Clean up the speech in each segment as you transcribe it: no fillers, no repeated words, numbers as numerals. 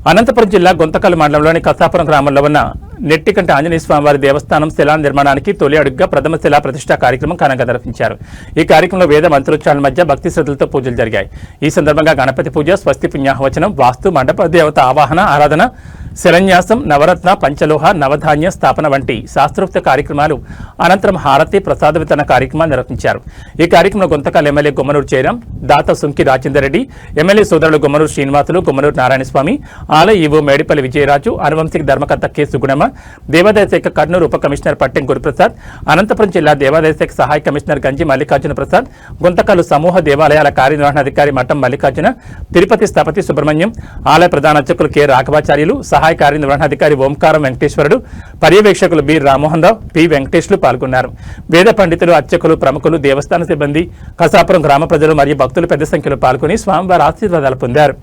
అనంతపురం జిల్లా గుంతకల్ మండలంలోని కసాపురం గ్రామంలో ఉన్న నెట్టికంటి ఆంజనేయ స్వామివారి దేవస్థానం శిలా నిర్మాణానికి తొలి అడుగుగా ప్రథమ శిలా ప్రతిష్ఠా కార్యక్రమం ఘనంగా నిర్వహించారు. ఈ కార్యక్రమంలో వేద మంత్రోచ్చారణ మధ్య భక్తి శ్రద్ధలతో పూజలు జరిగాయి. ఈ సందర్భంగా గణపతి పూజ, స్వస్తి పుణ్యాహవచనం, వాస్తు, మండప దేవత ఆవాహన, ఆరాధన, శిలాన్యాసం, నవరత్న, పంచలోహ, నవధాన్య స్థాపన వంటి శాస్త్రోక్త కార్యక్రమాలు అనంతరం హారతి, ప్రసాద వితరణ కార్యక్రమాలు నిర్వహించారు. ఈ కార్యక్రమంలో గుంతకల్ ఎమ్మెల్యే గుమ్మనూరు జయరాం, దాత సుంకి రాజేందర్ రెడ్డి, ఎమ్మెల్యే సోదరులు గుమ్మనూరు శ్రీనివాసులు, గుమ్మనూరు నారాయణస్వామి, ఆలయ ఈవో మేడిపల్లి విజయరాజు, అనువంశిక ధర్మకర్త కె సుగుణమ్మ, దేవాదాయ శాఖ కర్నూలు ఉప కమిషనర్ పట్టెం గురుప్రసాద్, అనంతపురం జిల్లా దేవాదాయ శాఖ సహాయ కమిషనర్ గంజి మల్లికార్జున ప్రసాద్, గుంతకల్ సమూహ దేవాలయాల కార్యనిర్వహణాధికారి మఠం మల్లికార్జున, తిరుపతి స్థపతి సుబ్రహ్మణ్యం, ఆలయ ప్రధాన అర్చకులు కె రాఘవాచార్యులు, సహాయ కార్యనిర్వహణాధికారి ఓంకారం వెంకటేశ్వరుడు, పర్యవేక్షకులు బి రామ్మోహన్ రావు, పి వెంకటేశ్లు పాల్గొన్నారు. వేద పండితులు, అర్చకులు, ప్రముఖులు, దేవస్థాన సిబ్బంది, కసాపురం గ్రామ ప్రజలు మరియు భక్తులు పెద్ద సంఖ్యలో పాల్గొని స్వామివారి ఆశీర్వాదాలు పొందారు.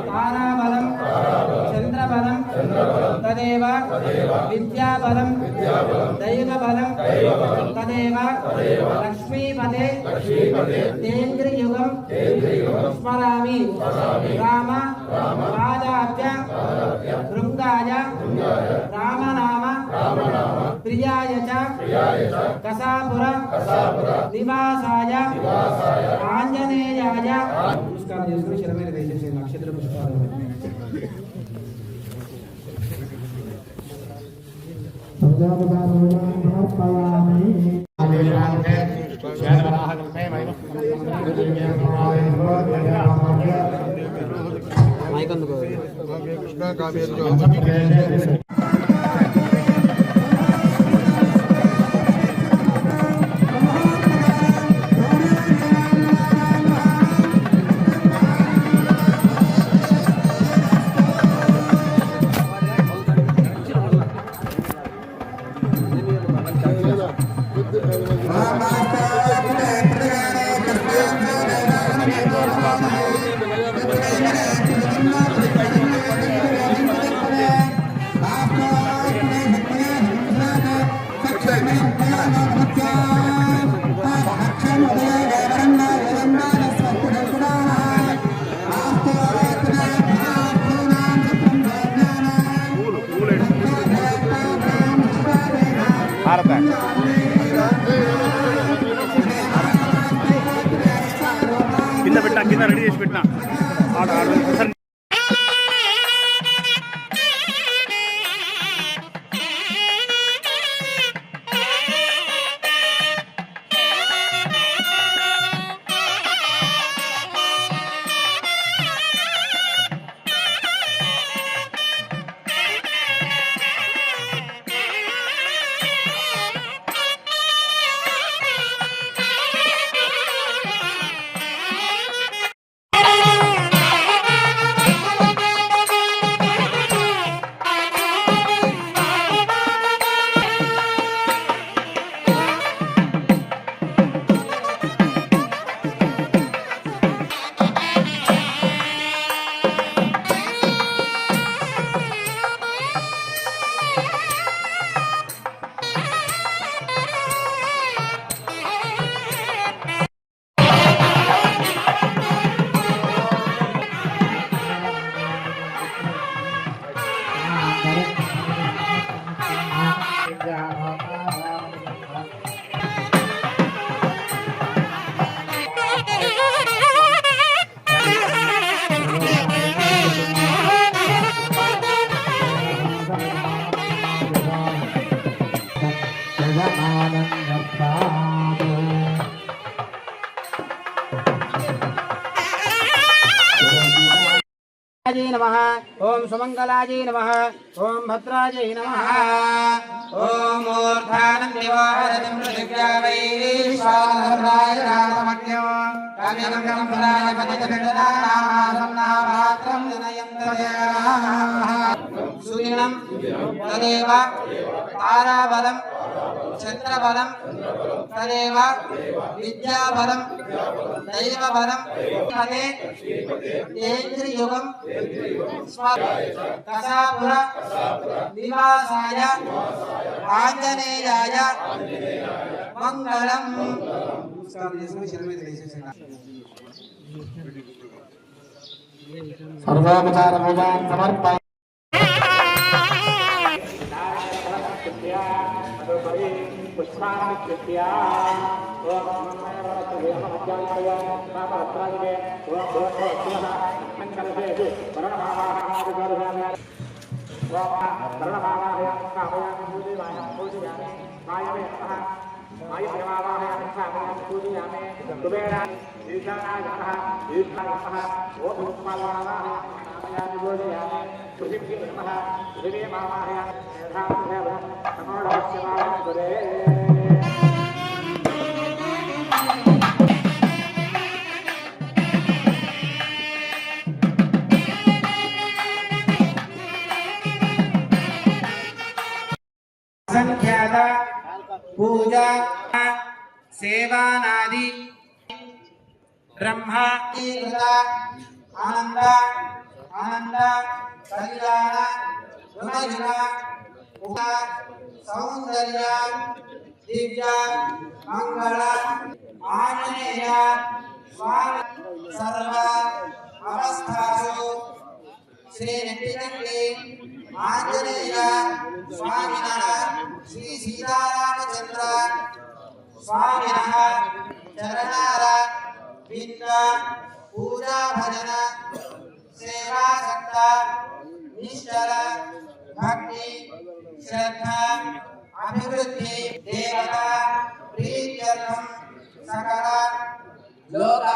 ताराबलं चंद्रबलं तदेव विद्याबलं दैवबलं तदेव लक्ष्मीपदे तेन्द्रियुगं स्मरामि राम पादाब्ज भृङ्गाय रामनाम प्रियाय च कसापुर निवासाय आंजनेयाय नमस्कार చేసుకుని శిరమేర వేసేసి నక్షత్ర పుష్పాలు కింద పెట్టినా కింద రెడీ చేసి పెట్టినా नमः ओम सुमंगलाय नमः ओम भद्राय नमः ओम मूर्धानं देवारतिं प्रतिज्ञावैश्वानराय राममज्ञो काव्यगं फलाय पतितभिर्दानासन्नाभात्रं जनयन्तदेवाः सूर्यनं तदेव ताराबलं चन्द्रबलं तदेव विद्याबलं दैवबलं पदे तेन्द्रियुगं कसापुर निवासाय आंजनेयाय मंगलम सर्वोपचारपूजां समर्पयामि संख्याता पूजा सेवानादि ब्रह्मा आनंद आनंद कल्याण गुणयुग उमा सौंदर्य दिव्य मंगल आंजनेय स्वामी सर्व अवस्थासु श्री नेट्टिगंटि आंजनेय स्वामिनः श्री सीतारामचंद्र स्वामिनः चरणार बिंद पूजा भजन सेवा सत्ता निश्चल भक्ति श्रद्धा अभिवृद्धि देवता प्रीत्यर्थम सकल लोका